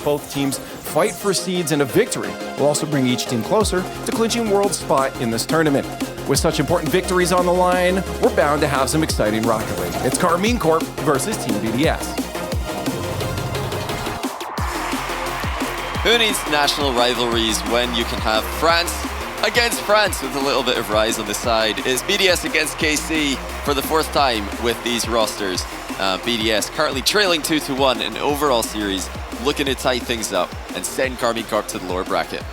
both teams fight for seeds, and a victory will also bring each team closer to clinching world spot in this tournament. With such important victories on the line, we're bound to have some exciting Rocket League. It's Karmine Corp versus Team BDS. Who needs national rivalries when you can have France against France with a little bit of Rise on the side? It's BDS against KC for the fourth time with these rosters. BDS currently trailing 2-1 in overall series, looking to tie things up and send Karmine Corp to the lower bracket.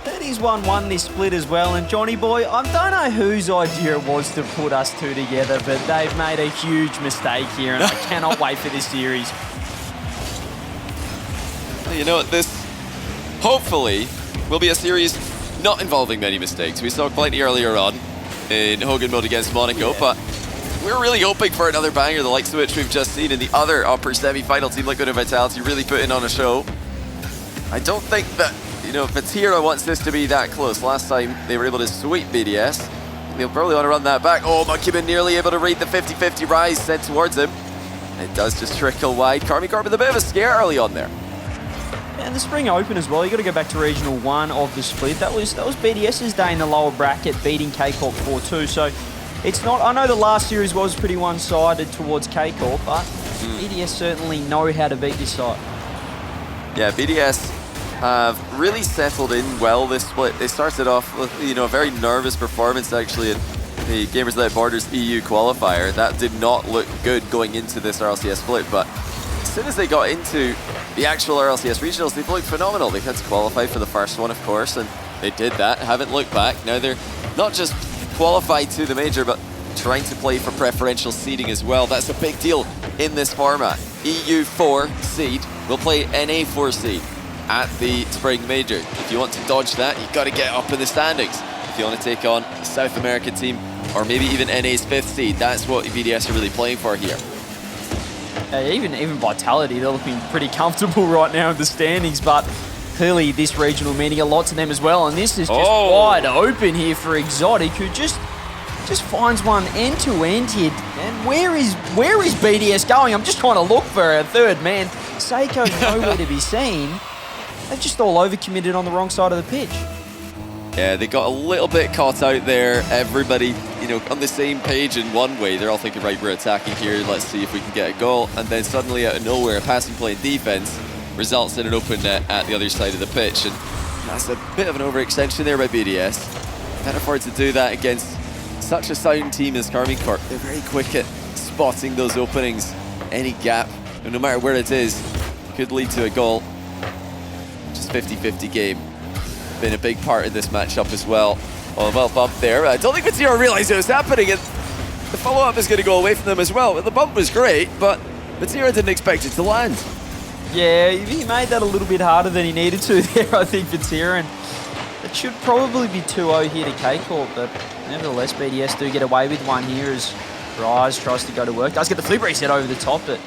It is 1-1 this split as well, and Johnny boy, I don't know whose idea it was to put us two together, but they've made a huge mistake here, and I cannot wait for this series. You know what, this hopefully will be a series not involving many mistakes. We saw plenty earlier on in Hogan mode against Monaco, but we're really hoping for another banger, the likes of which we've just seen in the other upper semi-final team, Liquid and Vitality, really putting on a show. I don't think that, you know, Vatira wants this to be that close. Last time they were able to sweep BDS. They'll probably want to run that back. Oh, Monkeyman nearly able to read the 50-50 Rise sent towards him. It does just trickle wide. Karmine Corp with a bit of a scare early on there. And the Spring Open as well, you got to go back to Regional 1 of the split. That was BDS's day in the lower bracket, beating K-Corp 4-2. So it's not, I know the last series was pretty one-sided towards K-Corp, but BDS certainly know how to beat this side. Yeah, BDS have really settled in well this split. They started off with, you know, a very nervous performance actually in the Gamers Without Borders EU qualifier. That did not look good going into this RLCS split, but as soon as they got into the actual RLCS regionals, they've looked phenomenal. They had to qualify for the first one, of course, and they did that, haven't looked back. Now they're not just qualified to the major, but trying to play for preferential seeding as well. That's a big deal in this format. EU 4 seed will play NA 4 seed at the Spring Major. If you want to dodge that, you've got to get up in the standings. If you want to take on a South American team, or maybe even NA's 5th seed, that's what BDS are really playing for here. Even Vitality, they're looking pretty comfortable right now in the standings, but clearly this regional meaning a lot to them as well, and this is just wide open here for Exotic, who just finds one end-to-end here. And where is BDS going? I'm just trying to look for a third man. Seiko's nowhere to be seen. They're just all overcommitted on the wrong side of the pitch. Yeah, they got a little bit caught out there. Everybody, you know, on the same page in one way. They're all thinking, right, we're attacking here. Let's see if we can get a goal. And then suddenly out of nowhere, a passing play in defense results in an open net at the other side of the pitch. And that's a bit of an overextension there by BDS. Can't afford to do that against such a sound team as Karmine Corp. They're very quick at spotting those openings. Any gap, and no matter where it is, could lead to a goal. Just 50-50 game. Been a big part of this matchup as well. Oh, well bumped there. I don't think Vatira realized it was happening, and the follow-up is going to go away from them as well. The bump was great, but Vatira didn't expect it to land. Yeah, he made that a little bit harder than he needed to there, I think, Vatira. And it should probably be 2-0 here to K-Corp, but nevertheless, BDS do get away with one here as Rise tries to go to work. Does get the flip reset over the top, but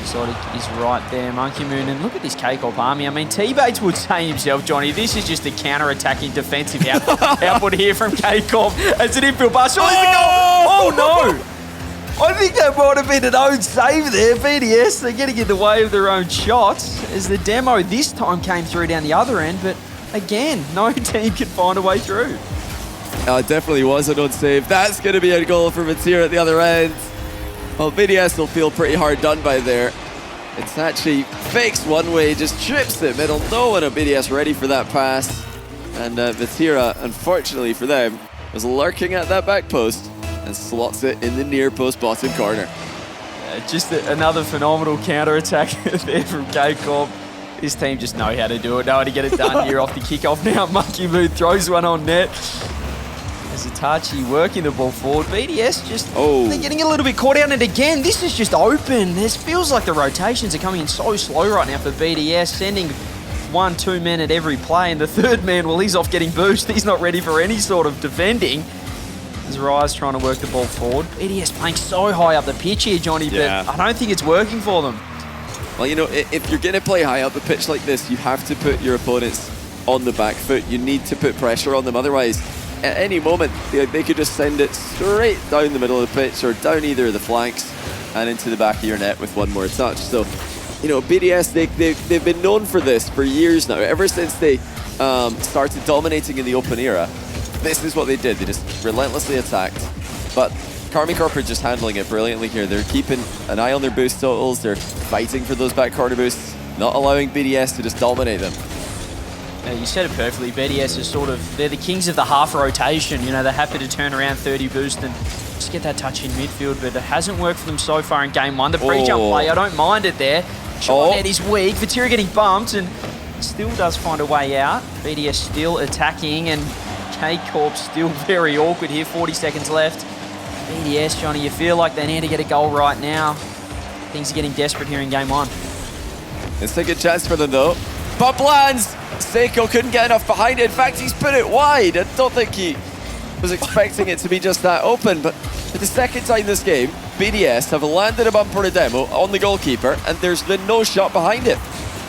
Exotic is right there. Monkey Moon, and look at this K-Corp army. I mean, T-Bates would say himself, Johnny, this is just a counter-attacking defensive output here from K-Corp as an infield pass. Oh, no! I think that might have been an own save there. BDS, they're getting in the way of their own shots as the demo this time came through down the other end, but again, no team could find a way through. It definitely was an unsave. That's going to be a goal for Vatira at the other end. Well, BDS will feel pretty hard done by there. It's actually fakes one way, just trips the middle. No one at BDS ready for that pass. And Vatira, unfortunately for them, was lurking at that back post and slots it in the near post bottom corner. Just another phenomenal counter-attack there from K-Corp. This team just know how to do it, know how to get it done here off the kickoff now. Monkey Moon throws one on net. As Itachi working the ball forward. BDS just, they're getting a little bit caught out, and again, this is just open. This feels like the rotations are coming in so slow right now for BDS, sending 1-2 men at every play, and the third man, well, he's off getting boost. He's not ready for any sort of defending. As Rise trying to work the ball forward. BDS playing so high up the pitch here, Johnny, but I don't think it's working for them. Well, you know, if you're going to play high up the pitch like this, you have to put your opponents on the back foot. You need to put pressure on them, otherwise at any moment, they could just send it straight down the middle of the pitch or down either of the flanks and into the back of your net with one more touch. So you know, BDS, they've been known for this for years now. Ever since they started dominating in the open era, this is what they did. They just relentlessly attacked. But Karmine Corp are just handling it brilliantly here. They're keeping an eye on their boost totals. They're fighting for those back corner boosts, not allowing BDS to just dominate them. Yeah, you said it perfectly. BDS is sort of, they're the kings of the half rotation. You know, they're happy to turn around 30 boost and just get that touch in midfield, but it hasn't worked for them so far in game one. The pre-jump play, I don't mind it there. Shot is weak. Vatira getting bumped and still does find a way out. BDS still attacking and K-Corp still very awkward here. 40 seconds left. BDS, Johnny, you feel like they need to get a goal right now. Things are getting desperate here in game one. It's a good chance for them though. Bump lands! Seiko couldn't get enough behind it. In fact, he's put it wide. I don't think he was expecting it to be just that open, but for the second time this game, BDS have landed a bumper to demo on the goalkeeper, and there's been no shot behind it.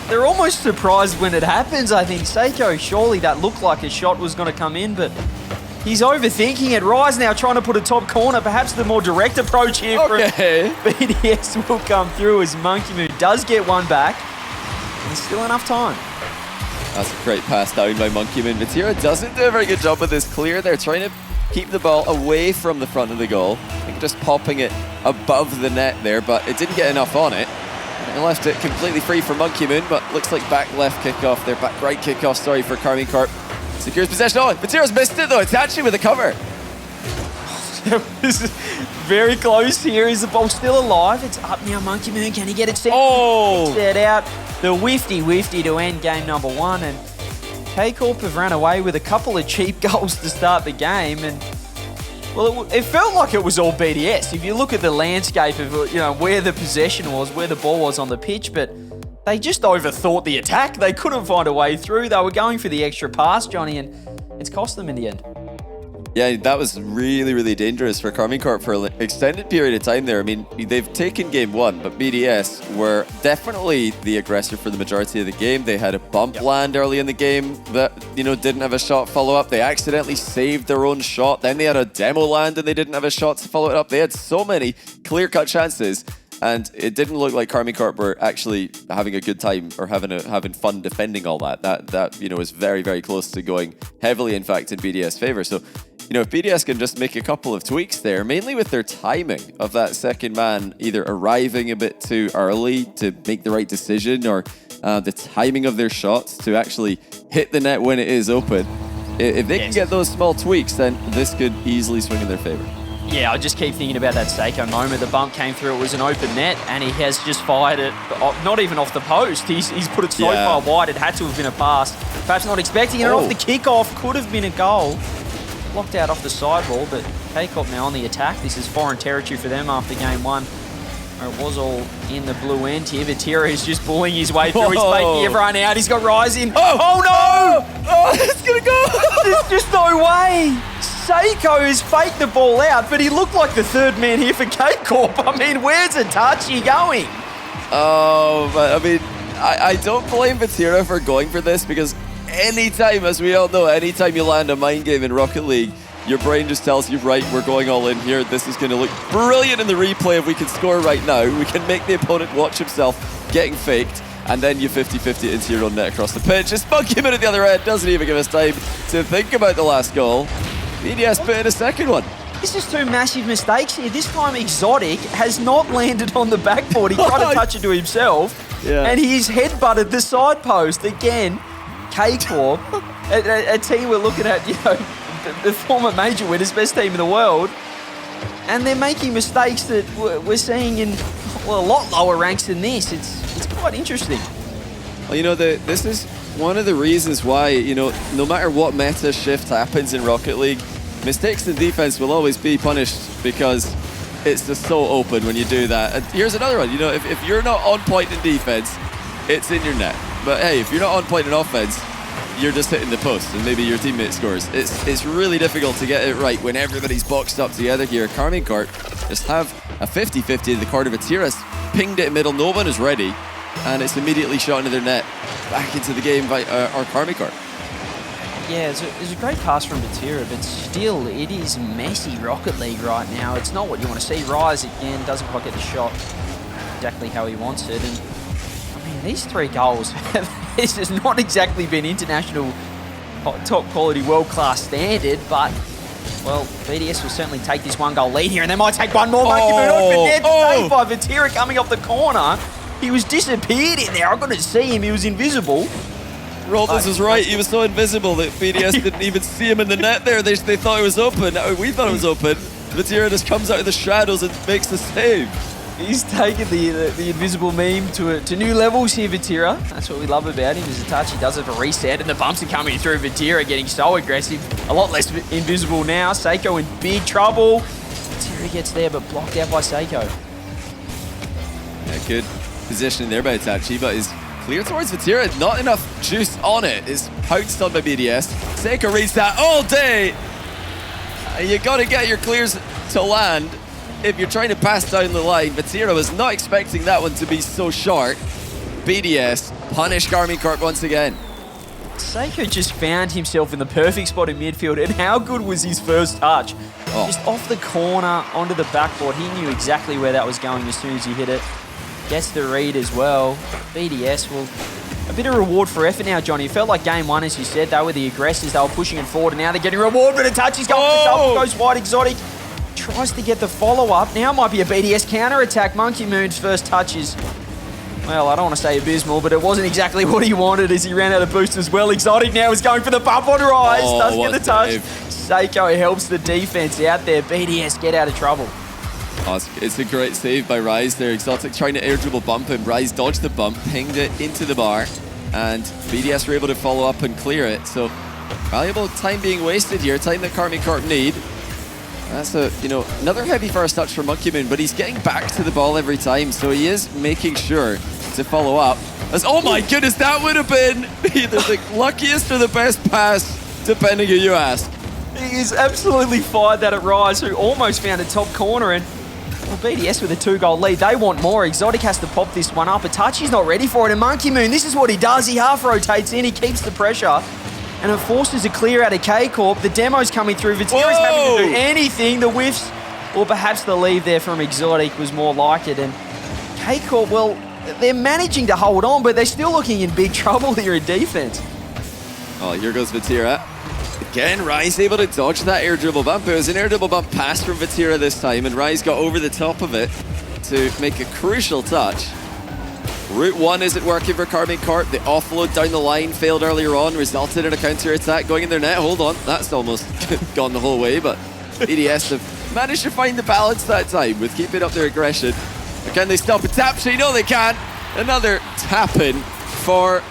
They're almost surprised when it happens, I think. Seiko, surely that looked like a shot was going to come in, but he's overthinking it. Rise now trying to put a top corner. Perhaps the more direct approach here from BDS will come through as Monkey Moon does get one back. There's still enough time. That's a great pass down by Monkey Moon. Vatira doesn't do a very good job with this clear. They're trying to keep the ball away from the front of the goal. I think just popping it above the net there, but it didn't get enough on it. And left it completely free for Monkey Moon, but looks like back left kickoff there, back right kickoff, sorry, for Karmine Corp. Secures possession. Oh, Vatira's missed it though. It's actually with a cover. It was very close here. Is the ball still alive? It's up now, Monkey Moon. Can he get it set? Oh! Set out. The whifty to end game number one. And K-Corp have ran away with a couple of cheap goals to start the game. And, well, it felt like it was all BDS. If you look at the landscape of, you know, where the possession was, where the ball was on the pitch, but they just overthought the attack. They couldn't find a way through. They were going for the extra pass, Johnny, and it's cost them in the end. Yeah, that was really, really dangerous for Karmine Corp for an extended period of time there. I mean, they've taken game one, but BDS were definitely the aggressor for the majority of the game. They had a bump land early in the game that, you know, didn't have a shot follow-up. They accidentally saved their own shot. Then they had a demo land and they didn't have a shot to follow it up. They had so many clear-cut chances, and it didn't look like Karmine Corp were actually having a good time or having fun defending all that. That you know, was very, very close to going heavily, in fact, in BDS favor. So, you know, if BDS can just make a couple of tweaks there, mainly with their timing of that second man either arriving a bit too early to make the right decision, or the timing of their shots to actually hit the net when it is open. If they can get those small tweaks, then this could easily swing in their favor. Yeah, I just keep thinking about that Seiko moment. The bump came through, it was an open net, and he has just fired it, not even off the post. He's put it so far wide, it had to have been a pass. Perhaps not expecting it, off the kickoff, could have been a goal. Blocked out off the sideball, but K-Corp now on the attack. This is foreign territory for them after game one. It was all in the blue end here. Vatira is just bullying his way through. He's making everyone out. He's got Rise in. Oh no! Oh, it's going to go! There's just no way! Seiko has faked the ball out, but he looked like the third man here for K-Corp. I mean, where's Itachi going? Oh, but I mean, I don't blame Vatira for going for this, because anytime, as we all know, anytime you land a mind game in Rocket League, your brain just tells you, right, we're going all in here. This is going to look brilliant in the replay if we can score right now. We can make the opponent watch himself getting faked, and then you 50-50 it into your own net across the pitch. Just bug him in at the other end. Doesn't even give us time to think about the last goal. BDS put in a second one. This is two massive mistakes here. This time Exotic has not landed on the backboard. He tried to touch it to himself, and he's headbutted the side post again. K-Corp, a team we're looking at, you know, the former major winners, best team in the world, and they're making mistakes that we're seeing in, well, a lot lower ranks than this. It's quite interesting. Well, you know, this is one of the reasons why, you know, no matter what meta shift happens in Rocket League, mistakes in defense will always be punished, because it's just so open when you do that. And here's another one, you know, if you're not on point in defense, it's in your net. But hey, if you're not on point in offense, you're just hitting the post and maybe your teammate scores. It's really difficult to get it right when everybody's boxed up together here. Karmine Corp just have a 50-50 in the corner. Vatira's pinged it in middle, no one is ready, and it's immediately shot into their net. Back into the game by our Karmine Corp. Yeah, it's a great pass from Vatira, but still, it is messy Rocket League right now. It's not what you want to see. Rise again, doesn't quite get the shot exactly how he wants it, and these 3 goals, this has not exactly been international top quality world-class standard, but, well, BDS will certainly take this 1-goal lead here, and they might take one more. Monkey Moon open net, saved by Vatira coming off the corner. He was disappeared in there. I couldn't see him. He was invisible. Roldas was right. He was so invisible that BDS didn't even see him in the net there. They thought it was open. We thought it was open. Vatira just comes out of the shadows and makes the save. He's taken the invisible meme to new levels here, Vatira. That's what we love about him. As Itachi does it for reset, and the bumps are coming through. Vatira getting so aggressive. A lot less invisible now. Seiko in big trouble. Vatira gets there, but blocked out by Seiko. Yeah, good positioning there by Itachi, but is clear towards Vatira. Not enough juice on it. Is pounced on by BDS. Seiko reads that all day. You got to get your clears to land if you're trying to pass down the line. Vatira was not expecting that one to be so short. BDS punish Karmine Corp once again. Seiko just found himself in the perfect spot in midfield, and how good was his first touch? Just off the corner onto the backboard. He knew exactly where that was going as soon as he hit it. Gets the read as well. BDS will... A bit of reward for effort now, Johnny. It felt like game 1, as you said. They were the aggressors. They were pushing it forward, and now they're getting reward, but Itachi's going for the double. Goes wide, Exotic. Tries to get the follow-up. Now might be a BDS counter-attack. Monkey Moon's first touch is... Well, I don't want to say abysmal, but it wasn't exactly what he wanted as he ran out of boost as well. Exotic now is going for the bump on Rise. Does get the touch. Seiko helps the defense out there. BDS get out of trouble. Oh, it's a great save by Rise there. Exotic trying to air dribble bump him. Rise dodged the bump, pinged it into the bar, and BDS were able to follow up and clear it. So valuable time being wasted here, time that Karmine Corp need. That's another heavy first touch for Monkey Moon, but he's getting back to the ball every time, so he is making sure to follow up. Oh my goodness, that would have been either the luckiest or the best pass, depending who you ask. He is absolutely fired that at Rise, who almost found a top corner, and well, BDS with a 2-goal lead, they want more. Exotic has to pop this one up. Itachi's not ready for it, and Monkey Moon, this is what he does. He half rotates in, he keeps the pressure, and it forces a clear out of K-Corp. The demo's coming through. Vatira's having to do anything. The whiffs, or perhaps the leave there from Exotic was more like it, and K-Corp, well, they're managing to hold on, but they're still looking in big trouble here in defense. Oh, here goes Vatira. Again, Rise able to dodge that air dribble bump. It was an air dribble bump pass from Vatira this time, and Rise got over the top of it to make a crucial touch. Route 1 isn't working for Karmine Corp. The offload down the line failed earlier on, resulted in a counter-attack going in their net. Hold on, that's almost gone the whole way, but BDS have managed to find the balance that time with keeping up their aggression. But can they stop a tap-in? No, they can't. Another tap-in for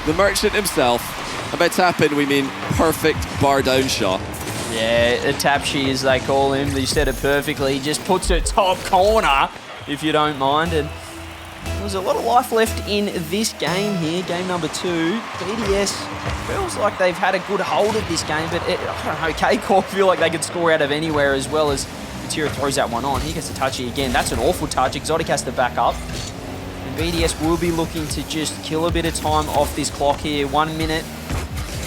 the Merchant himself. And by tap-in, we mean perfect bar-down shot. Yeah, a tap-she, as they call him. You said it perfectly. He just puts it top corner, if you don't mind. And there's a lot of life left in this game here, game number 2. BDS feels like they've had a good hold of this game, but I don't know, K-Corp feel like they could score out of anywhere, as well as Vatira throws that one on. He gets a touchy again. That's an awful touch. Exotic has to back up. And BDS will be looking to just kill a bit of time off this clock here. 1 minute.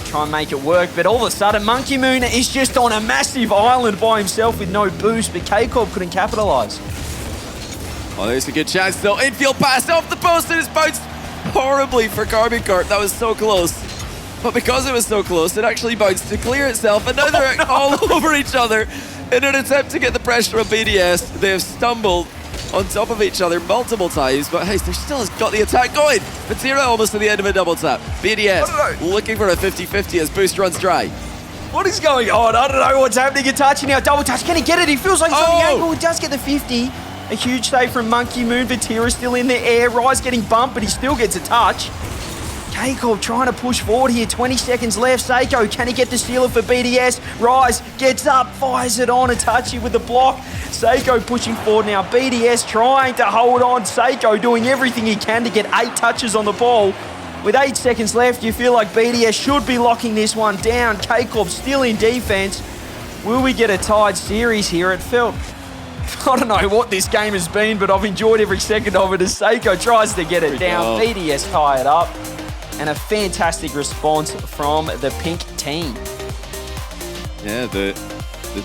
Try and make it work, but all of a sudden Monkey Moon is just on a massive island by himself with no boost, but K-Corp couldn't capitalize. Oh, there's a good chance though. Infield pass off the post, and it's bounced horribly for Karmine Corp. That was so close. But because it was so close, it actually bounced to clear itself, and now they're all over each other in an attempt to get the pressure on BDS. They have stumbled on top of each other multiple times, but hey, they're still has got the attack going. Vatira almost to the end of a double tap. BDS looking for a 50-50 as boost runs dry. What is going on? I don't know what's happening. Itachi now, double touch. Can he get it? He feels like he's on the angle. He does get the 50. A huge save from Monkey Moon. Vatira still in the air. Rise getting bumped, but he still gets a touch. K-Corp trying to push forward here. 20 seconds left. Seiko, can he get the stealer for BDS? Rise gets up, fires it on. Itachi with the block. Seiko pushing forward now. BDS trying to hold on. Seiko doing everything he can to get 8 touches on the ball. With 8 seconds left, you feel like BDS should be locking this one down. K-Corp still in defense. Will we get a tied series here? It felt... I don't know what this game has been, but I've enjoyed every second of it as Seiko tries to get it down. BDS tie it up. And a fantastic response from the pink team. Yeah, the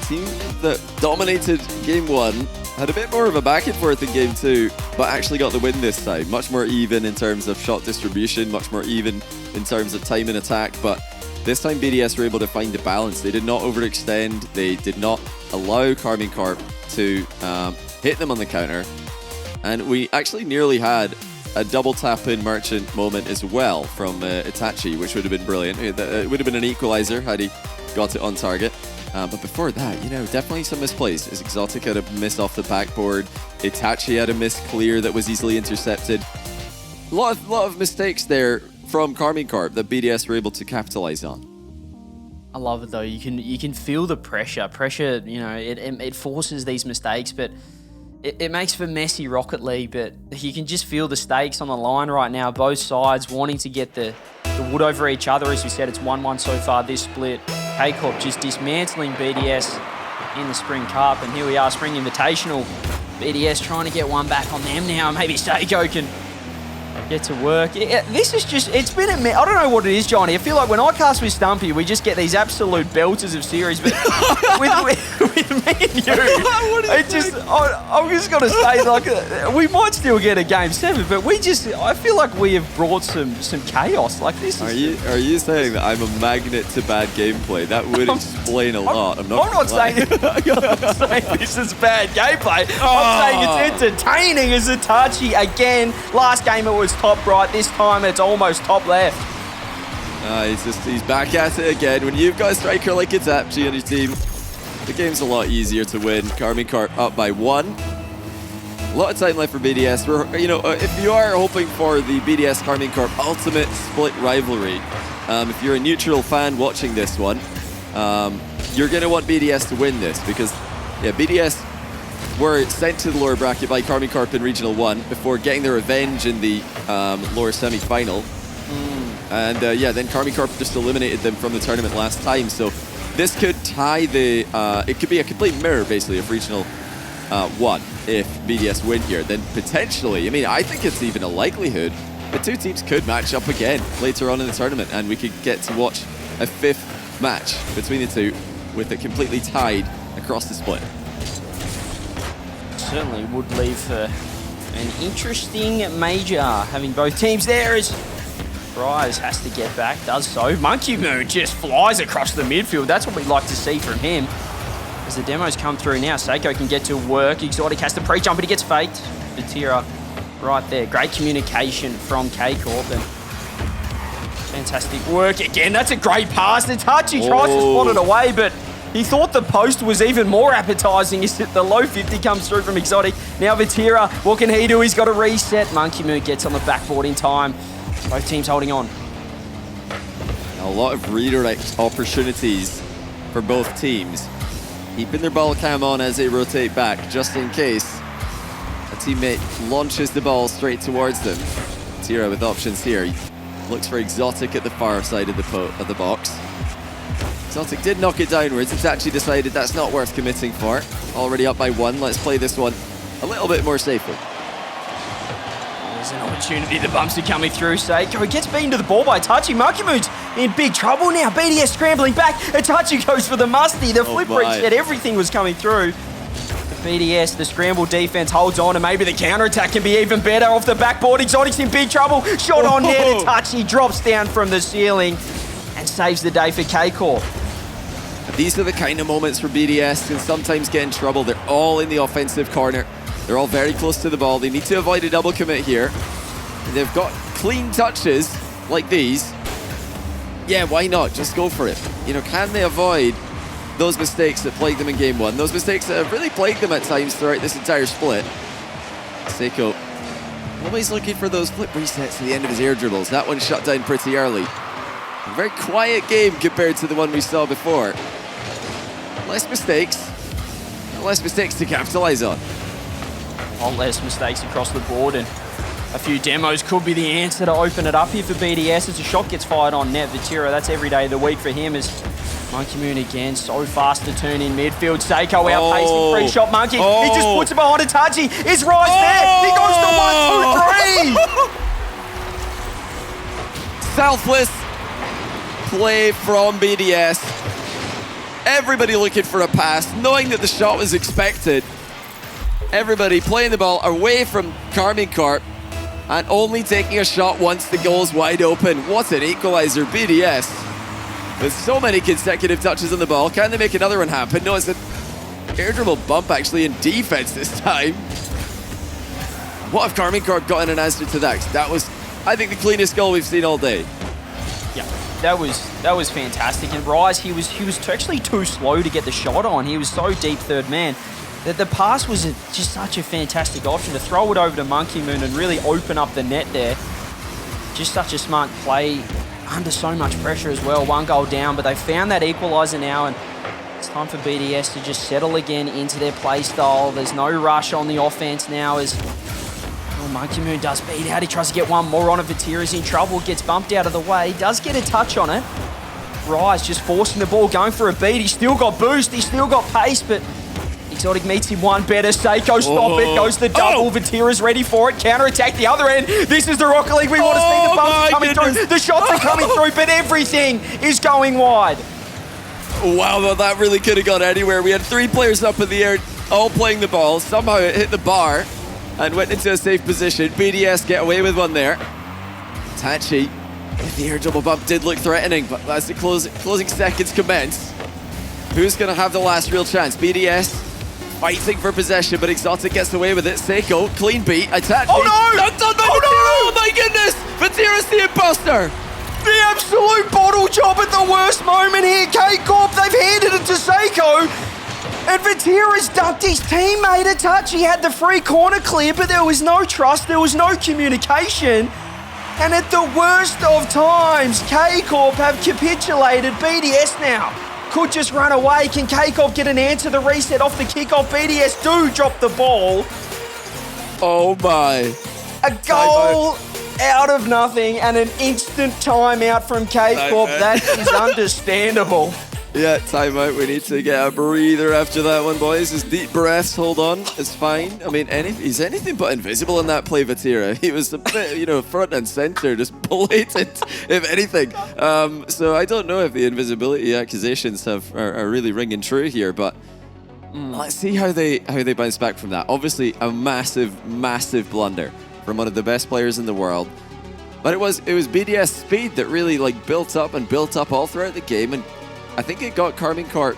team that dominated game 1 had a bit more of a back and forth in game 2, but actually got the win this time. Much more even in terms of shot distribution, much more even in terms of time and attack, but this time BDS were able to find the balance. They did not overextend, they did not allow Karmine Corp to hit them on the counter, and we actually nearly had a double tap-in merchant moment as well from Itachi, which would have been brilliant. It would have been an equalizer had he got it on target. But before that, you know, definitely some misplays. As Exotic had a miss off the backboard, Itachi had a miss clear that was easily intercepted. A lot of mistakes there from Karmine Corp that BDS were able to capitalize on. I love it though. You can feel the pressure. Pressure, you know, it forces these mistakes, but it makes for messy Rocket League. But you can just feel the stakes on the line right now. Both sides wanting to get the wood over each other. As we said, it's 1-1 so far this split. K-Corp just dismantling BDS in the Spring Cup, and here we are, Spring Invitational. BDS trying to get one back on them now. Maybe Seiko can get to work. This is just, it's been I don't know what it is, Johnny. I feel like when I cast with Stumpy, we just get these absolute belters of series, but with me and you, I'm just going to say, like, we might still get a game 7, but I feel like we have brought some chaos. Like this. Are you saying that I'm a magnet to bad gameplay? That would explain a lot. I'm not saying this is bad gameplay. I'm saying it's entertaining as Itachi again. Last game it was top right, this time it's almost top left. He's back at it again. When you've got a striker like Itachi on your team, the game's a lot easier to win. Karmine Corp up by 1. A lot of time left for BDS. If you are hoping for the BDS Karmine Corp ultimate split rivalry, if you're a neutral fan watching this one, you're going to want BDS to win this because, BDS were sent to the lower bracket by Karmine Corp in Regional 1 before getting their revenge in the lower semi-final. And then Karmine Corp just eliminated them from the tournament last time. So this could tie the... it could be a complete mirror, basically, of Regional 1 if BDS win here. Then potentially, I mean, I think it's even a likelihood the two teams could match up again later on in the tournament, and we could get to watch a 5th match between the two with it completely tied across the split. Certainly would leave for an interesting major, having both teams there as Prize has to get back, does so. Monkey Moon just flies across the midfield. That's what we'd like to see from him. As the demos come through now, Seiko can get to work. Exotic has to pre-jump, but he gets faked. Batira right there. Great communication from K-Corp, and fantastic work again. That's a great pass. Itachi tries to spot it away, but he thought the post was even more appetizing as the low 50 comes through from Exotic. Now Batira, what can he do? He's got to reset. Monkey Moon gets on the backboard in time. Both teams holding on. A lot of redirect opportunities for both teams. Keeping their ball cam on as they rotate back, just in case a teammate launches the ball straight towards them. Batira with options here. He looks for Exotic at the far side of the box. Exotic did knock it downwards. It's actually decided that's not worth committing for. Already up by 1. Let's play this one a little bit more safely. There's an opportunity. The bumps are coming through. Seiko gets beaten to the ball by Itachi. Monkey Moon's in big trouble now. BDS scrambling back. Itachi goes for the musty. The flip reset. Everything was coming through. The BDS, the scramble defense holds on, and maybe the counter-attack can be even better off the backboard. Exotic's in big trouble. Shot on net. Itachi drops down from the ceiling and saves the day for K-Corp. These are the kind of moments where BDS can sometimes get in trouble. They're all in the offensive corner. They're all very close to the ball. They need to avoid a double commit here. And they've got clean touches like these. Yeah, why not? Just go for it. Can they avoid those mistakes that plagued them in game 1? Those mistakes that have really plagued them at times throughout this entire split. Seiko always looking for those flip resets at the end of his air dribbles. That one shut down pretty early. A very quiet game compared to the one we saw before. Less mistakes to capitalize on. A lot less mistakes across the board, and a few demos could be the answer to open it up here for BDS as a shot gets fired on net. Batira, that's every day of the week for him as Monkey Moon again, so fast to turn in midfield. Seiko outpacing free shot Monkey. He just puts it behind Itachi. It's right there. He goes to 1, 2, 3. Selfless play from BDS. Everybody looking for a pass, knowing that the shot was expected. everybody playing the ball away from Karmine Corp and only taking a shot once the goal's wide open. What an equalizer, BDS. With so many consecutive touches on the ball, can they make another one happen? No, it's an air dribble bump actually in defense this time. What if Karmine Corp got in an answer to that? That was, I think, the cleanest goal we've seen all day. Yeah, that was fantastic. And Rise, he was actually too slow to get the shot on. He was so deep third man that the pass was just such a fantastic option to throw it over to Monkey Moon and really open up the net there. Just such a smart play under so much pressure as well. 1 goal down, but they found that equaliser now, and it's time for BDS to just settle again into their play style. There's no rush on the offense now as Monkey Moon does beat out. He tries to get one more on it. Vatira's in trouble, gets bumped out of the way, does get a touch on it. Rise just forcing the ball, going for a beat. He's still got boost, he's still got pace, but Exotic meets him one better. Seiko stop it, goes the double. Vatira's ready for it. Counter-attack the other end. This is the Rocket League. We want to see the bumps coming through. The shots are coming through, but everything is going wide. Wow, well, that really could have gone anywhere. We had 3 players up in the air, all playing the ball. Somehow it hit the bar and went into a safe position. BDS get away with one there. Tachi, the air double bump did look threatening, but as the closing seconds commence, who's going to have the last real chance? BDS fighting for possession, but Exotic gets away with it. Seiko, clean beat. Itachi. Oh no! Not done by Vatira. Oh my goodness! Vatira's the imposter. The absolute bottle job at the worst moment here. K-Corp, they've handed it to Seiko. And Vatira's ducked his teammate a touch. He had the free corner clear, but there was no trust, there was no communication. And at the worst of times, K-Corp have capitulated. BDS now could just run away. Can K-Corp get an answer? The reset off the kickoff. BDS do drop the ball. Oh my. A goal out of nothing and an instant timeout from K-Corp. That is understandable. Yeah, timeout. We need to get a breather after that one, boys. Just deep breaths, hold on. It's fine. I mean, he's anything but invisible in that play, Vatira. He was a bit, front and center, just blatant, if anything. So I don't know if the invisibility accusations are really ringing true here, but let's see how they bounce back from that. Obviously, a massive, massive blunder from one of the best players in the world. But it was BDS speed that really built up all throughout the game, and I think it got Karmine Corp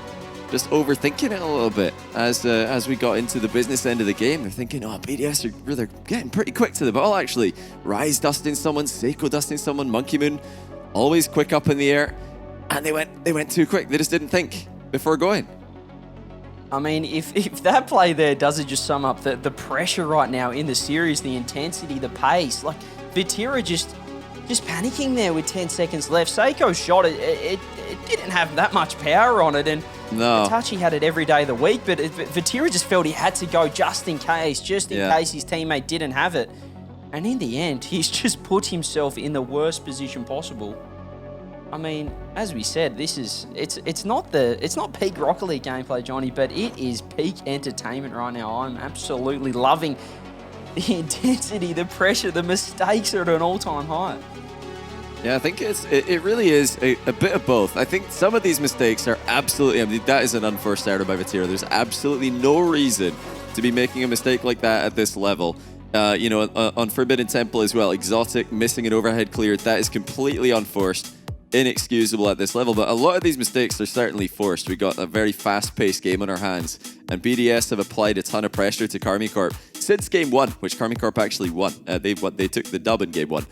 just overthinking it a little bit as we got into the business end of the game. They're thinking, BDS are really getting pretty quick to the ball, actually. Rise dusting someone, Seiko dusting someone, Monkey Moon always quick up in the air. And they went too quick. They just didn't think before going. I mean, if that play there doesn't just sum up the pressure right now in the series, the intensity, the pace, Vatira just panicking there with 10 seconds left. Seiko's shot, it didn't have that much power on it, and no. Itachi had it every day of the week, but Vatira just felt he had to go just in case his teammate didn't have it. And in the end, he's just put himself in the worst position possible. I mean, as we said, it's not peak Rocket League gameplay, Johnny, but it is peak entertainment right now. I'm absolutely loving the intensity, the pressure, the mistakes are at an all-time high. Yeah, I think it really is a bit of both. I think some of these mistakes are absolutely, that is an unforced error by Vatira. There's absolutely no reason to be making a mistake like that at this level. On Forbidden Temple as well, Exotic missing an overhead clear, that is completely unforced, inexcusable at this level. But a lot of these mistakes are certainly forced. We got a very fast-paced game on our hands, and BDS have applied a ton of pressure to Karmine Corp since game 1, which Karmine Corp actually won. They took the dub in game 1.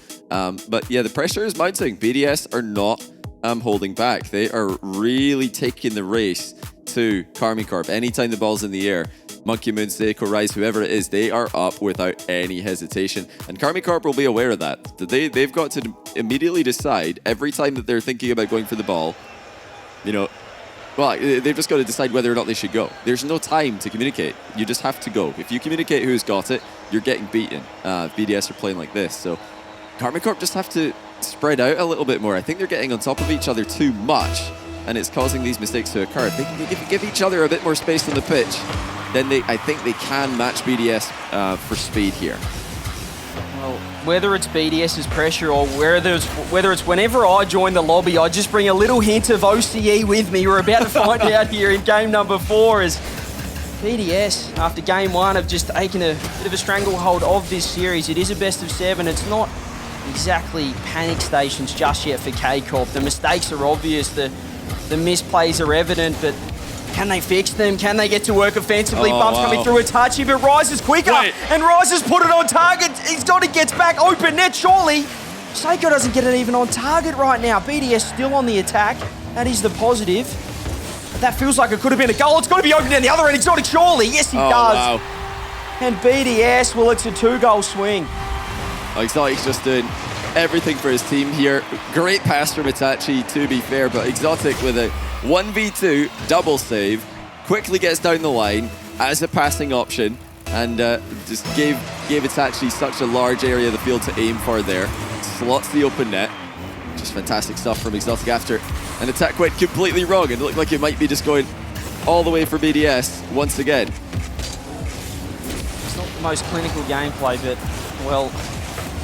But yeah, the pressure is mounting. BDS are not holding back. They are really taking the race to Karmine Corp. Anytime the ball's in the air, Monkey Moon, Seiko, Rise, whoever it is, they are up without any hesitation. And Karmine Corp will be aware of that. They've got to immediately decide every time that they're thinking about going for the ball, they've just got to decide whether or not they should go. There's no time to communicate. You just have to go. If you communicate who's got it, you're getting beaten. BDS are playing like this. So Karmine Corp just have to spread out a little bit more. I think they're getting on top of each other too much, and it's causing these mistakes to occur. If they can give each other a bit more space on the pitch, then I think they can match BDS for speed here. Well, whether it's BDS's pressure or whether it's whenever I join the lobby, I just bring a little hint of OCE with me. We're about to find out here in game number 4 as BDS, after game one, have just taken a bit of a stranglehold of this series. It is a best of 7. It's not exactly panic stations just yet for K-Corp. The mistakes are obvious, the misplays are evident, but can they fix them? Can they get to work offensively? Bumps coming through, a touchy, but Rise is quicker, and Rise has put it on target. Exotic gets back, open net, surely. Seiko doesn't get it even on target right now. BDS still on the attack. That is the positive. But that feels like it could have been a goal. It's got to be open down the other end. Exotic, surely. Yes, he does. Wow. And BDS, well, it's a 2-goal swing. Exotic's just doing everything for his team here. Great pass from Itachi, to be fair, but Exotic with a 1v2 double save, quickly gets down the line as a passing option, and just gave Itachi such a large area of the field to aim for there. Slots the open net. Just fantastic stuff from Exotic after an attack went completely wrong. It looked like it might be just going all the way for BDS once again. It's not the most clinical gameplay, but, well,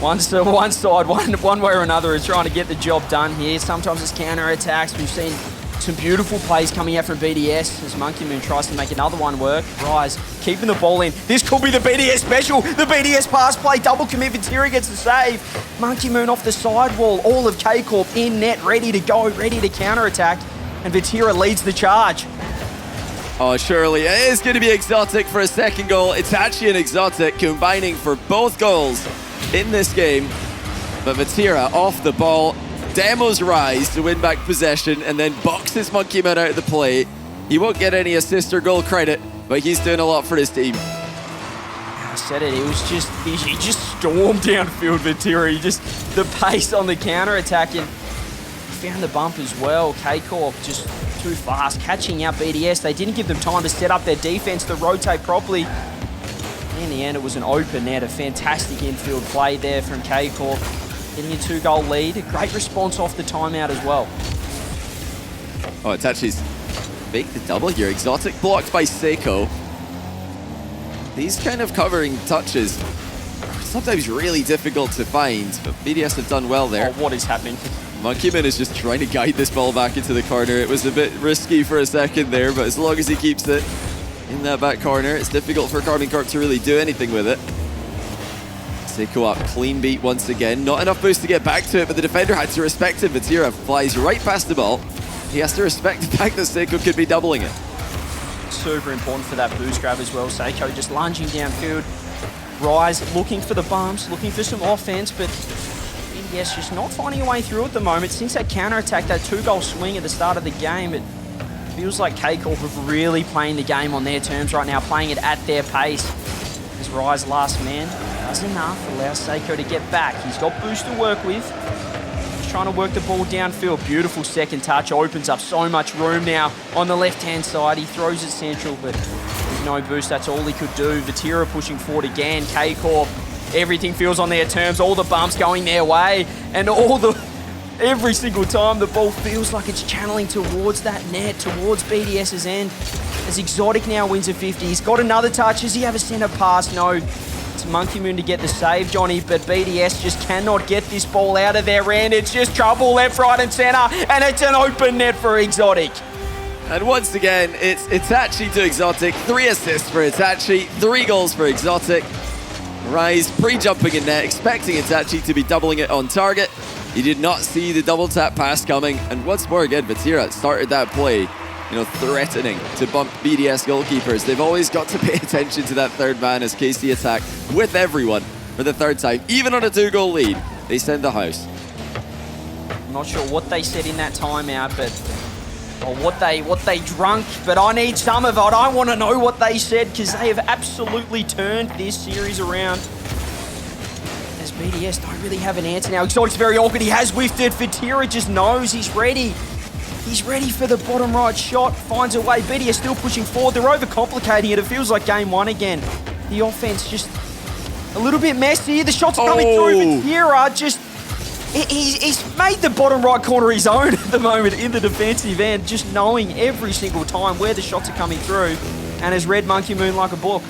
one side, one way or another is trying to get the job done here. Sometimes it's counter-attacks. We've seen some beautiful plays coming out from BDS as Monkey Moon tries to make another one work. Rise keeping the ball in. This could be the BDS special. The BDS pass play, double commit. Vatira gets the save. Monkey Moon off the sidewall. All of K-Corp in net, ready to go, ready to counter-attack. And Vatira leads the charge. Oh, surely it is going to be Exotic for a second goal. Itachi and Exotic combining for both goals in this game. But Vatira off the ball. Demos Rise to win back possession and then boxes Monkey Man out of the play. He won't get any assist or goal credit, but he's doing a lot for his team. I said it, he just stormed downfield, Vatira. The pace on the counter-attack, and he found the bump as well. K-Corp just too fast, catching out BDS. They didn't give them time to set up their defense to rotate properly. In the end, it was an open net, a fantastic infield play there from K-Corp. Getting a 2-goal lead. A great response off the timeout as well. Oh, Itachi's make the double here. Exotic blocked by Seiko. These kind of covering touches are sometimes really difficult to find, but BDS have done well there. Oh, what is happening? Monkey Man is just trying to guide this ball back into the corner. It was a bit risky for a second there, but as long as he keeps it in that back corner, it's difficult for Karmine Corp to really do anything with it. Seiko up, clean beat once again. Not enough boost to get back to it, but the defender had to respect it. Vatira flies right past the ball. He has to respect the fact that Seiko could be doubling it. Super important for that boost grab as well. Seiko just lunging downfield. Rise looking for the bumps, looking for some offense, but BDS just not finding a way through at the moment. Since that counter-attack, that 2-goal swing at the start of the game, it feels like K-Corp have really playing the game on their terms right now, playing it at their pace. As Rise last man does enough, allows Seiko to get back. He's got boost to work with. Just trying to work the ball downfield. Beautiful second touch, opens up so much room now on the left-hand side. He throws it central, but there's no boost. That's all he could do. Vatira pushing forward again. K-Corp, everything feels on their terms. All the bumps going their way, and every single time the ball feels like it's channeling towards that net, towards BDS's end. As Exotic now wins a 50. He's got another touch. Does he have a center pass? No. It's Monkey Moon to get the save, Johnny, but BDS just cannot get this ball out of their end. It's just trouble left, right, and center, and it's an open net for Exotic. And once again, it's Itachi to Exotic. 3 assists for Itachi, 3 goals for Exotic. Rise pre-jumping in net, expecting Itachi to be doubling it on target. He did not see the double tap pass coming, and once more again, Vatira started that play, threatening to bump BDS goalkeepers. They've always got to pay attention to that third man as KC attack with everyone for the 3rd time. Even on a 2-goal lead, they send the house. I'm not sure what they said in that timeout, or what they drunk, but I need some of it. I want to know what they said, because they have absolutely turned this series around. As BDS don't really have an answer now. Exotic's very awkward. He has whiffed it. Vatira just knows he's ready. He's ready for the bottom right shot. Finds a way. BDS still pushing forward. They're overcomplicating it. It feels like game 1 again. The offense just a little bit messy. The shots are coming through. Vatira just... He's made the bottom right corner his own at the moment in the defensive end, just knowing every single time where the shots are coming through, and has read Monkey Moon like a book.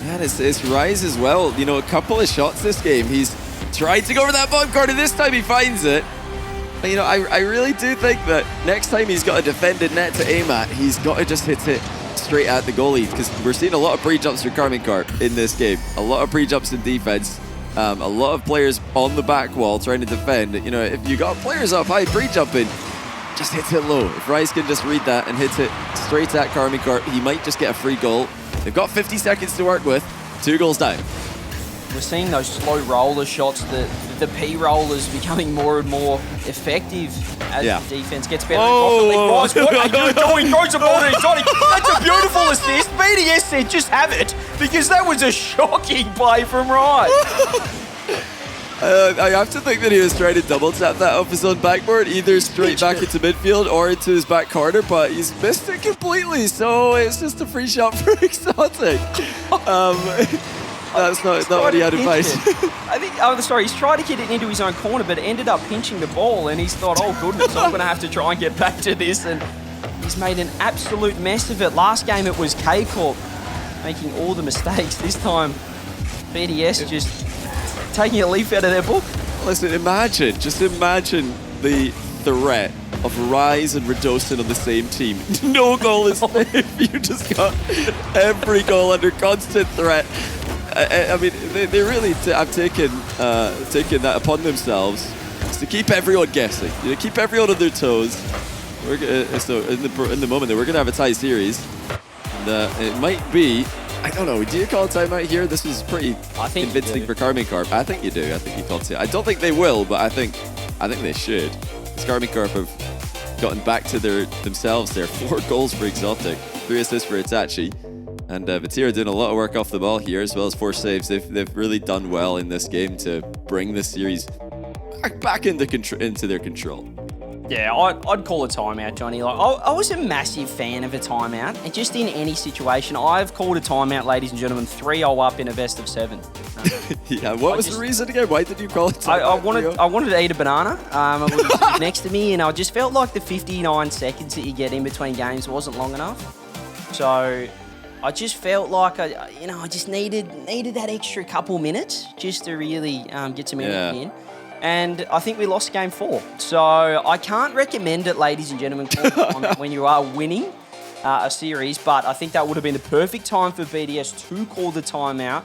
Yeah, it's Rise as well. A couple of shots this game. He's tried to go for that bottom corner. This time he finds it. But, I really do think that next time he's got a defended net to aim at, he's got to just hit it straight at the goalie, because we're seeing a lot of pre-jumps for Karmine Corp in this game. A lot of pre-jumps in defense. A lot of players on the back wall trying to defend. You know, if you got players up high pre-jumping, just hits it low. If Rise can just read that and hits it straight at Karmine Corp, he might just get a free goal. They've got 50 seconds to work with. 2 goals down. We're seeing those slow roller shots, the P-rollers becoming more and more effective as the defense gets better. What are you doing? Throws the ball to Exotic. That's a beautiful assist. BDS said just have it, because that was a shocking play from Rise. I have to think that he was trying to double tap that off his own backboard, either straight back into midfield or into his back corner, but he's missed it completely, so it's just a free shot for Exotic. That's not what he had in mind. I think, he's tried to get it into his own corner, but ended up pinching the ball, and he's thought, oh goodness, I'm going to have to try and get back to this, and he's made an absolute mess of it. Last game it was K-Corp making all the mistakes. This time, BDS just taking a leaf out of their book. Listen, just imagine the threat of Rise and Redosin on the same team. No goal is safe. You just got every goal under constant threat. I mean, they really have taken that upon themselves to keep everyone guessing. You know, keep everyone on their toes. So in the moment that we're gonna have a tie series, and it might be. I don't know. Do you call a timeout here? This was pretty convincing for Karmine Corp. I think you do. I think you called it. I don't think they will, but I think they should. Because Karmine Corp have gotten back to themselves there. 4 goals for Exotic, 3 assists for Itachi. And Vatira doing a lot of work off the ball here, as well as 4 saves. They've really done well in this game to bring this series back into their control. Yeah, I'd call a timeout, Johnny. Like, I was a massive fan of a timeout, and just in any situation, I've called a timeout, ladies and gentlemen, 3-0 up in a best of 7. Yeah, what was the reason again? Why did you call it timeout? I wanted to eat a banana. It was next to me, and I just felt like the 59 seconds that you get in between games wasn't long enough. So I just felt like I just needed that extra couple minutes just to really get some energy in. And I think we lost game 4. So I can't recommend it, ladies and gentlemen, when you are winning a series, but I think that would have been the perfect time for BDS to call the timeout.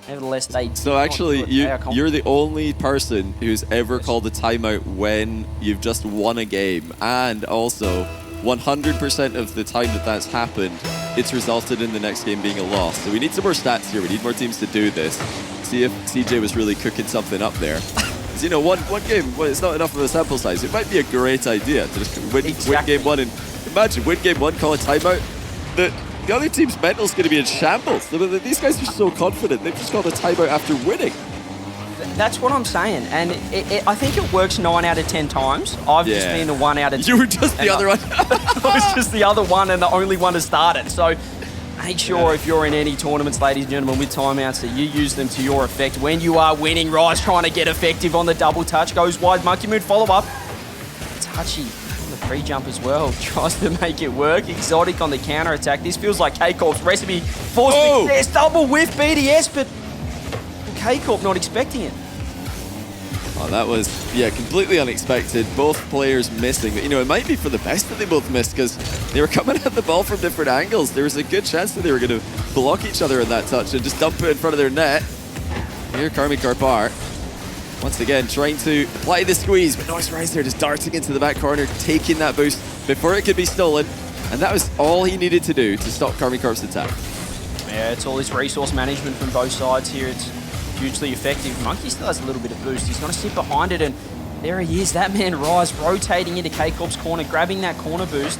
Nevertheless, they... So actually, you're the only person who's ever called a timeout when you've just won a game. And also, 100% of the time that's happened, it's resulted in the next game being a loss. So we need some more stats here. We need more teams to do this. See if CJ was really cooking something up there. You know, one game, well, it's not enough of a sample size. It might be a great idea to just win game 1 and imagine win game 1, call a timeout. The other team's mental is going to be in shambles. These guys are so confident. They've just called a timeout after winning. That's what I'm saying, and I think it works 9 out of 10 times. I've just been the 1 out of 10. You were just the other one. I was just the other one and the only one to start it. So make sure if you're in any tournaments, ladies and gentlemen, with timeouts, that you use them to your effect. When you are winning, Rise trying to get effective on the double touch, goes wide, Monkey Moon follow-up. Touchy on the pre-jump as well, tries to make it work. Exotic on the counter-attack. This feels like K-Corp's recipe for success. Double with BDS, but K-Corp not expecting it. Oh, that was, completely unexpected. Both players missing. But, it might be for the best that they both missed, because they were coming at the ball from different angles. There was a good chance that they were going to block each other in that touch and just dump it in front of their net. Here, Karmine Corp are once again trying to apply the squeeze, but Noise Rise there just darting into the back corner, taking that boost before it could be stolen. And that was all he needed to do to stop Karmine Corp's attack. Yeah, it's all this resource management from both sides here. It's hugely effective. Monkey still has a little bit of boost. He's going to sit behind it, and there he is. That man Rise rotating into K-Corp's corner, grabbing that corner boost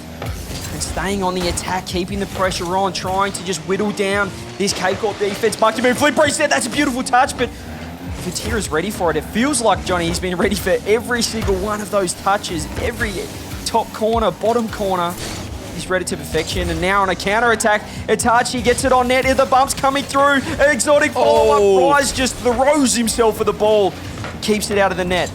and staying on the attack, keeping the pressure on, trying to just whittle down this K-Corp defense. Monkey Moon flip reset. That's a beautiful touch, but Vatira's ready for it. It feels like, Johnny, he's been ready for every single one of those touches, every top corner, bottom corner. He's ready to perfection, and now on a counter-attack, Itachi gets it on net, the bumps coming through, Exotic follow-up, Rise just throws himself for the ball, keeps it out of the net.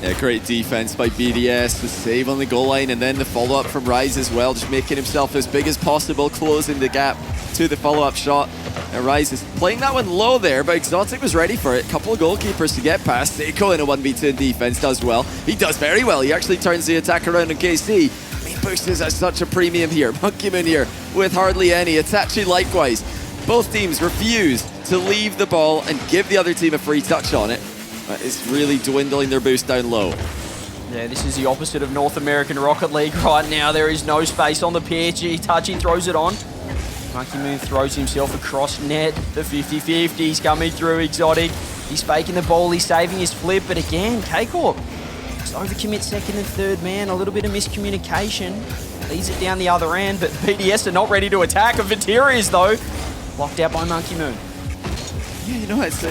Yeah, great defense by BDS, the save on the goal line, and then the follow-up from Rise as well, just making himself as big as possible, closing the gap to the follow-up shot. And Rise is playing that one low there, but Exotic was ready for it. A couple of goalkeepers to get past. Seiko in a 1v2 in defense does well. He does very well. He actually turns the attack around on KC. Boost is at such a premium here. Monkey Moon here with hardly any. Itachi likewise. Both teams refuse to leave the ball and give the other team a free touch on it. It's really dwindling their boost down low. Yeah, this is the opposite of North American Rocket League right now. There is no space on the pitch. Itachi throws it on. Monkey Moon throws himself across net. The 50-50's coming through. Exotic. He's faking the ball. He's saving his flip. But again, K-Corp just overcommit second and third man. A little bit of miscommunication. Leads it down the other end. But BDS are not ready to attack. And Vatira is, though, blocked out by Monkey Moon. Yeah, you know, it's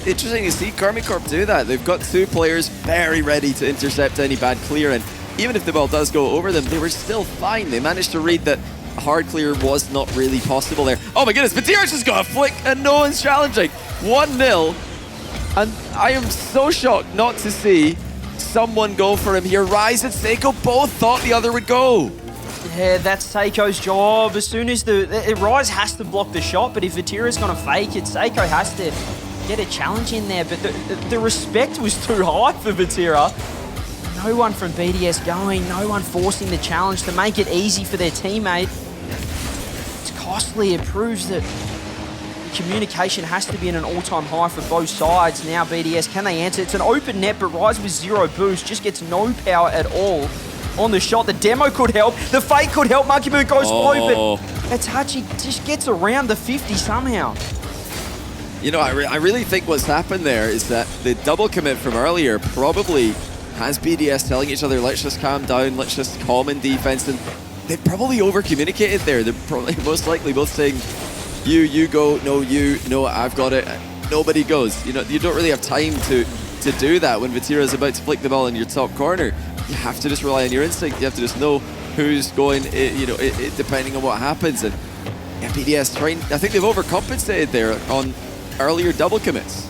interesting to see Karmine Corp do that. They've got two players very ready to intercept any bad clear, and even if the ball does go over them, they were still fine. They managed to read that a hard clear was not really possible there. Oh my goodness, Vatira's just got a flick and no one's challenging. 1-0, and I am so shocked not to see someone go for him here. Rise and Seiko both thought the other would go. Yeah, that's Seiko's job. As soon as Rise has to block the shot, but if Vatira's going to fake it, Seiko has to get a challenge in there. But the respect was too high for Vatira. No one from BDS going, no one forcing the challenge to make it easy for their teammate. It's costly. It proves that communication has to be at an all-time high for both sides. Now BDS, can they answer? It's an open net, but Rise with 0 boost just gets no power at all on the shot. The demo could help. The fake could help. Monkey Moon goes low, but Itachi just gets around the 50 somehow. You know, I really think what's happened there is that the double commit from earlier probably has BDS telling each other, let's just calm down, let's just calm in defense, and they probably over-communicated there. They're probably most likely both saying, you go, no, I've got it, nobody goes. You know, you don't really have time to do that when Vatira's about to flick the ball in your top corner. You have to just rely on your instinct. You have to just know who's going, depending on what happens. And yeah, BDS trying, I think they've overcompensated there on earlier double commits.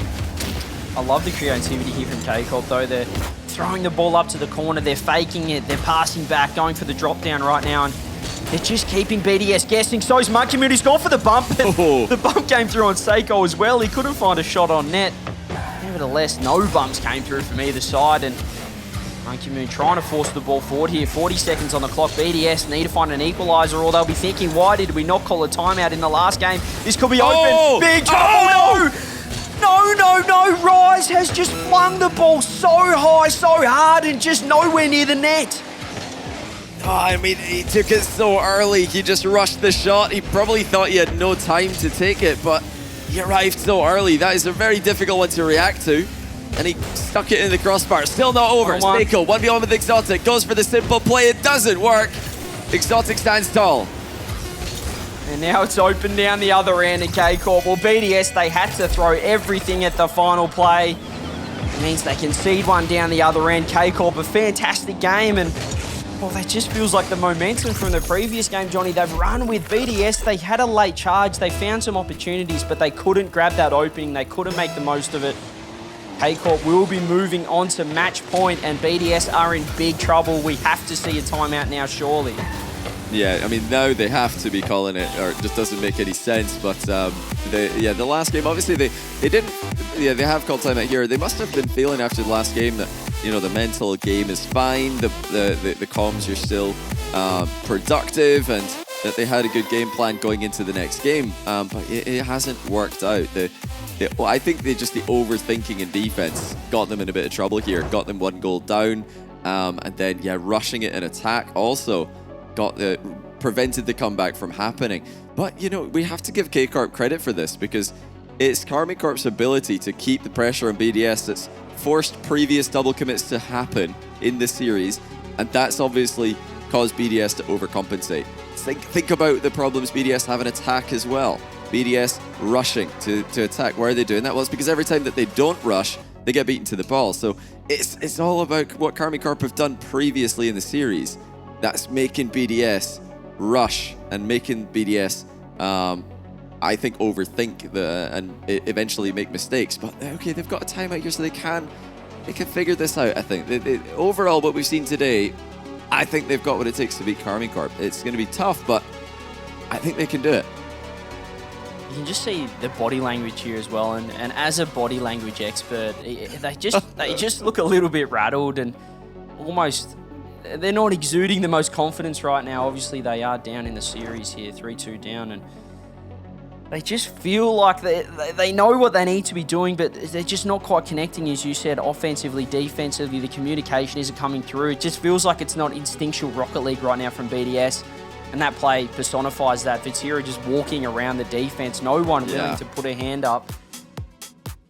I love the creativity here from K-Corp though. They're throwing the ball up to the corner, they're faking it, they're passing back, going for the drop down right now, and they're just keeping BDS guessing. So is Monkey Moon. He's gone for the bump. The bump came through on Seiko as well. He couldn't find a shot on net. Nevertheless, no bumps came through from either side, and Monkey Moon trying to force the ball forward here. 40 seconds on the clock. BDS need to find an equalizer, or they'll be thinking, why did we not call a timeout in the last game? This could be open. Big trouble. No. Rise has just flung the ball so high, so hard, and just nowhere near the net. Oh, I mean, he took it so early. He just rushed the shot. He probably thought he had no time to take it, but he arrived so early. That is a very difficult one to react to. And he stuck it in the crossbar. Still not over. Seiko, 1v1 with Exotic. Goes for the simple play. It doesn't work. Exotic stands tall. And now it's open down the other end at K-Corp. Well, BDS, they had to throw everything at the final play. It means they concede one down the other end. K-Corp, a fantastic game. And, well, that just feels like the momentum from the previous game, Johnny. They've run with BDS. They had a late charge. They found some opportunities, but they couldn't grab that opening. They couldn't make the most of it. K-Corp will be moving on to match point, and BDS are in big trouble. We have to see a timeout now, surely. Yeah, I mean, now they have to be calling it, or it just doesn't make any sense. But the last game, obviously they didn't. Yeah, they have called timeout here. They must have been feeling after the last game that, you know, the mental game is fine, the comms are still productive, and that they had a good game plan going into the next game. But it hasn't worked out. Well, I think the overthinking in defense got them in a bit of trouble here. Got them 1 goal down, and then rushing it in attack also prevented the comeback from happening. But you know, we have to give K-Corp credit for this, because it's Karmine Corp's ability to keep the pressure on BDS that's forced previous double commits to happen in this series, and that's obviously caused BDS to overcompensate. Think about the problems BDS have in attack as well. BDS rushing to attack. Why are they doing that? Well, it's because every time that they don't rush, they get beaten to the ball. So it's all about what Karmine Corp have done previously in the series. That's making BDS rush and making BDS, I think, overthink and eventually make mistakes. But okay, they've got a timeout here, so they can figure this out. I think overall, what we've seen today, I think they've got what it takes to beat Karmine Corp. It's going to be tough, but I think they can do it. You can just see the body language here as well, and as a body language expert, they just look a little bit rattled and almost they're not exuding the most confidence right now. Obviously, they are down in the series here, 3-2 down, and they just feel like they know what they need to be doing, but they're just not quite connecting, as you said, offensively, defensively. The communication isn't coming through. It just feels like it's not instinctual Rocket League right now from BDS, and that play personifies that. Vatira just walking around the defense, no one willing to put a hand up.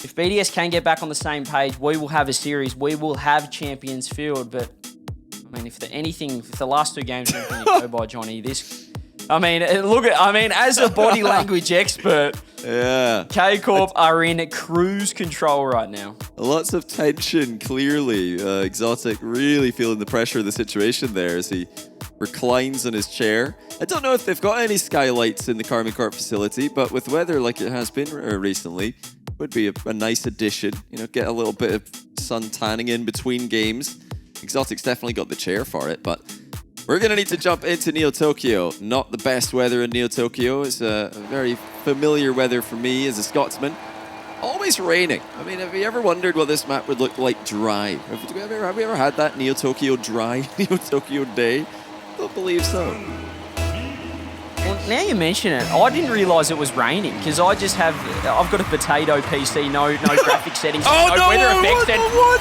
If BDS can get back on the same page, we will have a series. We will have Champions Field, but I mean, if the last 2 games are going to go by, Johnny, this... I mean, as a body language expert, K-Corp are in cruise control right now. Lots of tension, clearly. Exotic really feeling the pressure of the situation there as he reclines on his chair. I don't know if they've got any skylights in the Karmine Corp facility, but with weather like it has been recently, would be a nice addition. You know, get a little bit of sun tanning in between games. Exotic's definitely got the chair for it, but we're going to need to jump into Neo Tokyo. Not the best weather in Neo Tokyo. It's a very familiar weather for me as a Scotsman. Always raining. I mean, have you ever wondered what this map would look like dry? Have we ever had that Neo Tokyo dry, Neo Tokyo day? Don't believe so. Well, now you mention it, I didn't realise it was raining because I've got a potato PC, no graphic settings, no weather effects. What?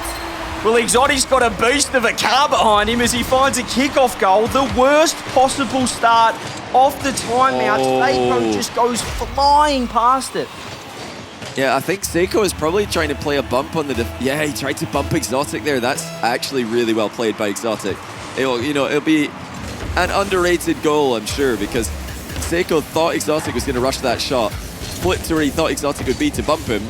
Well, Exotic's got a boost of a car behind him as he finds a kickoff goal. The worst possible start off the timeout. Seiko just goes flying past it. Yeah, I think Seiko is probably trying to play a bump on the... Yeah, he tried to bump Exotic there. That's actually really well played by Exotic. It'll be an underrated goal, I'm sure, because Seiko thought Exotic was going to rush that shot, flipped to where he thought Exotic would be to bump him,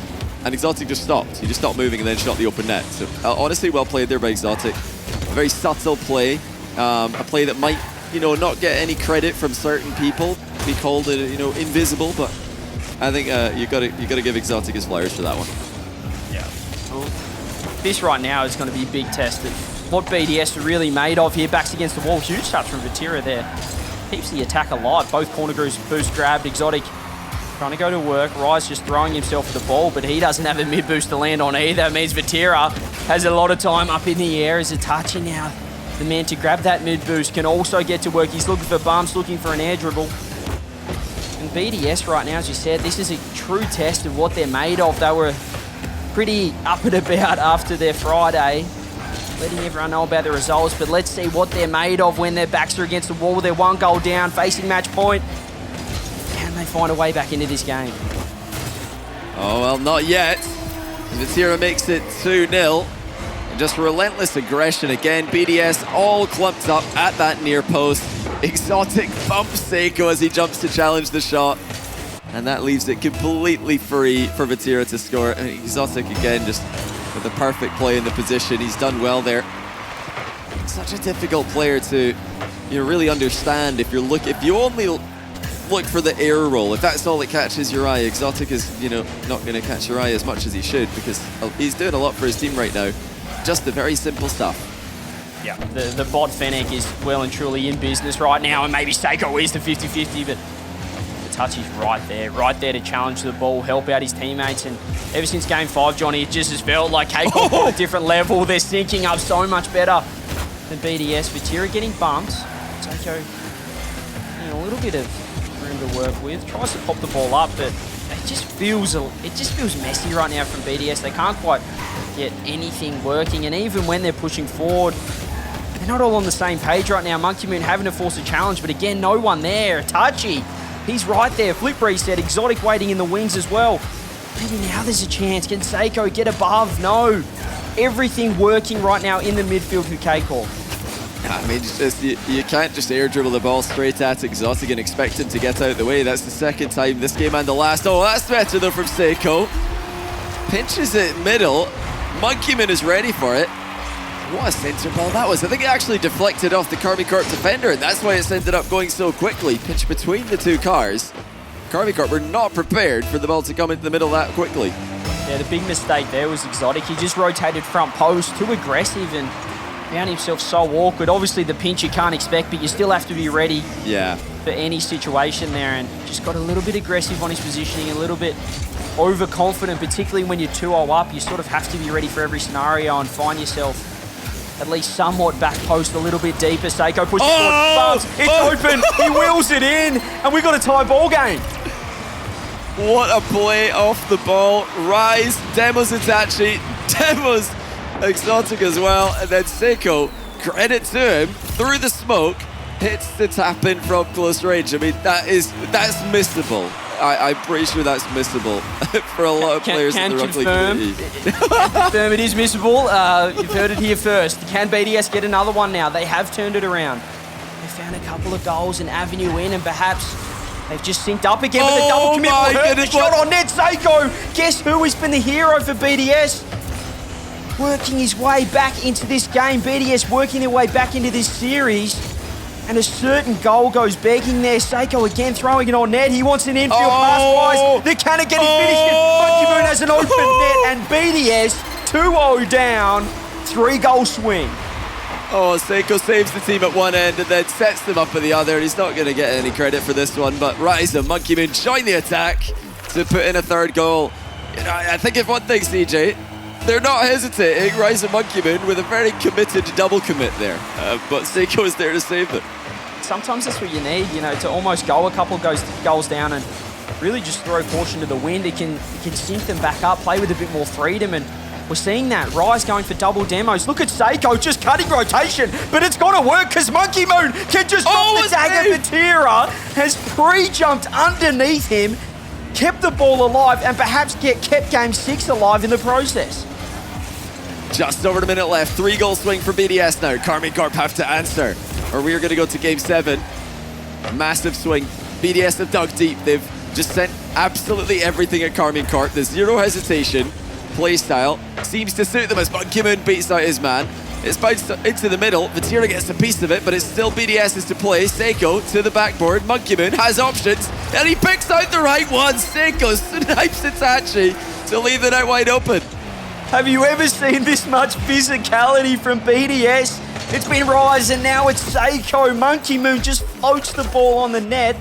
and Exotic just stopped. He just stopped moving and then shot the open net. So honestly, well played there by Exotic. A very subtle play. A play that might, not get any credit from certain people. Be called, invisible. But I think you got to give Exotic his flowers for that one. Yeah. Well, this right now is going to be a big test of what BDS are really made of here. Backs against the wall. Huge touch from Vatira there. Keeps the attack alive. Both corner boost grabbed. Exotic trying to go to work. Rise just throwing himself at the ball, but he doesn't have a mid boost to land on either. It means Vatira has a lot of time up in the air as Itachi now. The man to grab that mid boost can also get to work. He's looking for bumps, looking for an air dribble. And BDS right now, as you said, this is a true test of what they're made of. They were pretty up and about after their Friday, letting everyone know about the results, but let's see what they're made of when their backs are against the wall. They're 1 goal down, facing match point. They find a way back into this game. Oh, well, not yet. Vatira makes it 2-0. And just relentless aggression again. BDS all clumped up at that near post. Exotic bumps Seiko as he jumps to challenge the shot. And that leaves it completely free for Vatira to score. And Exotic again just with the perfect play in the position. He's done well there. Such a difficult player to really understand if you only look for the air roll. If that's all that catches your eye, Exotic is, not going to catch your eye as much as he should because he's doing a lot for his team right now. Just the very simple stuff. Yeah, the bot Fennec is well and truly in business right now, and maybe Seiko is the 50-50, but the touch is right there to challenge the ball, help out his teammates, and ever since Game 5, Johnny, it just has felt like K-Corp on a different level. They're syncing up so much better than BDS. Vatira getting bumped. Seiko a little bit of to work with, tries to pop the ball up, but it just feels messy right now from BDS. They can't quite get anything working, and even when they're pushing forward, they're not all on the same page right now. Monkey Moon having to force a challenge, but again, no one there. Itachi, he's right there. Flip reset. Exotic waiting in the wings as well. Maybe now there's a chance. Can Seiko get above? No. Everything working right now in the midfield for K-Corp. I mean, you can't just air dribble the ball straight at Exotic and expect him to get out of the way. That's the second time this game and the last. Oh, that's better though from Seiko. Pinches it middle. Monkeyman is ready for it. What a center ball that was. I think it actually deflected off the Karmine Corp defender, and that's why it's ended up going so quickly. Pitch between the two cars. Karmine Corp were not prepared for the ball to come into the middle that quickly. Yeah, the big mistake there was Exotic. He just rotated front post, too aggressive, and found himself so awkward. Obviously, the pinch you can't expect, but you still have to be ready for any situation there, and just got a little bit aggressive on his positioning, a little bit overconfident, particularly when you're 2-0 up. You sort of have to be ready for every scenario and find yourself at least somewhat back post a little bit deeper. Seiko pushes forward, bumps, it's open, he wheels it in, and we got a tie ball game. What a play off the ball. Rise, Demos Itachi, Demos Exotic as well, and then Seiko, credit to him, through the smoke, hits the tap in from close range. I mean, that's missable. I'm pretty sure that's missable for a lot of players in the Rocket League community. Confirm it is missable. You've heard it here first. Can BDS get another one now? They have turned it around. They found a couple of goals in Avenue in, and perhaps they've just synced up again with a double commit. Hurt the shot on net. Seiko, guess who has been the hero for BDS? Working his way back into this game. BDS working their way back into this series. And a certain goal goes begging there. Seiko again throwing it on net. He wants an infield pass. Wise. The cannon getting finished. Monkey Moon has an open net. And BDS 2-0 down. 3-goal swing. Oh, Seiko saves the team at one end and then sets them up at the other. He's not going to get any credit for this one, but Rise and Monkey Moon join the attack to put in a third goal. You know, I think if one thing, CJ, they're not hesitating. Rise and Monkey Moon with a very committed double commit there. But Seiko is there to save them. Sometimes that's what you need, you know, to almost go a couple of goals down and really just throw caution to the wind. It can sync them back up, play with a bit more freedom, and we're seeing that. Rise going for double demos. Look at Seiko just cutting rotation, but it's got to work because Monkey Moon can just drop the dagger. Vatira has pre-jumped underneath him, kept the ball alive, and perhaps kept Game 6 alive in the process. Just over a minute left. 3-goal swing for BDS now. Karmine Corp have to answer, or we are going to go to Game 7. Massive swing. BDS have dug deep. They've just sent absolutely everything at Karmine Corp. The zero hesitation play style seems to suit them as Monkey Moon beats out his man. It's bounced into the middle. Vatira gets a piece of it, but it's still BDS's to play. Seiko to the backboard. Monkey Moon has options, and he picks out the right one. Seiko snipes Itachi to leave it out wide open. Have you ever seen this much physicality from BDS? It's been Rise and now it's Seiko. Monkey Moon just floats the ball on the net.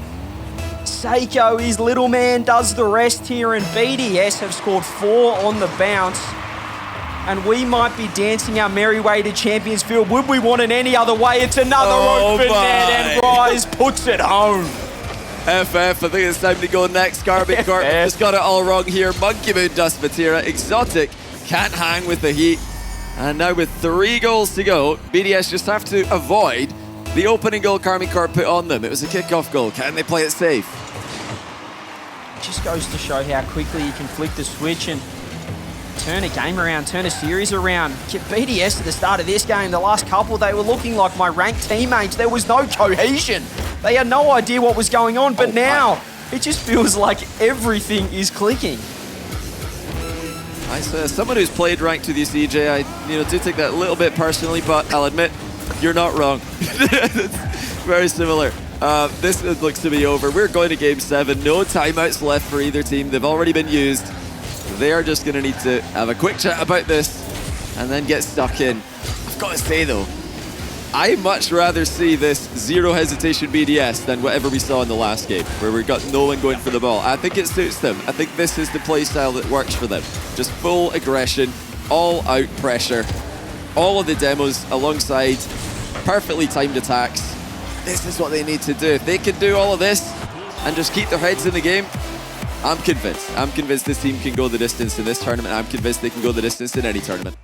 Seiko, his little man, does the rest here, and BDS have scored 4 on the bounce. And we might be dancing our merry way to Champions Field. Would we want it any other way? It's another open net, and Rise puts it home. FF, I think it's time to go next. Karmine Corp has got it all wrong here. Monkey Moon does Vatira. Exotic can't hang with the heat. And now with 3 goals to go, BDS just have to avoid the opening goal Karmine Corp put on them. It was a kickoff goal. Can they play it safe? Just goes to show how quickly you can flick the switch and turn a game around, turn a series around. BDS at the start of this game, the last couple, they were looking like my ranked teammates. There was no cohesion. They had no idea what was going on, but now it just feels like everything is clicking. As someone who's played ranked with you, CJ, I do take that a little bit personally, but I'll admit, you're not wrong. It's very similar. This looks to be over. We're going to Game 7. No timeouts left for either team. They've already been used. They are just going to need to have a quick chat about this and then get stuck in. I've got to say, though, I much rather see this zero hesitation BDS than whatever we saw in the last game, where we got no one going for the ball. I think it suits them. I think this is the play style that works for them. Just full aggression, all out pressure, all of the demos alongside perfectly timed attacks. This is what they need to do. If they can do all of this and just keep their heads in the game, I'm convinced. I'm convinced this team can go the distance in this tournament. I'm convinced they can go the distance in any tournament.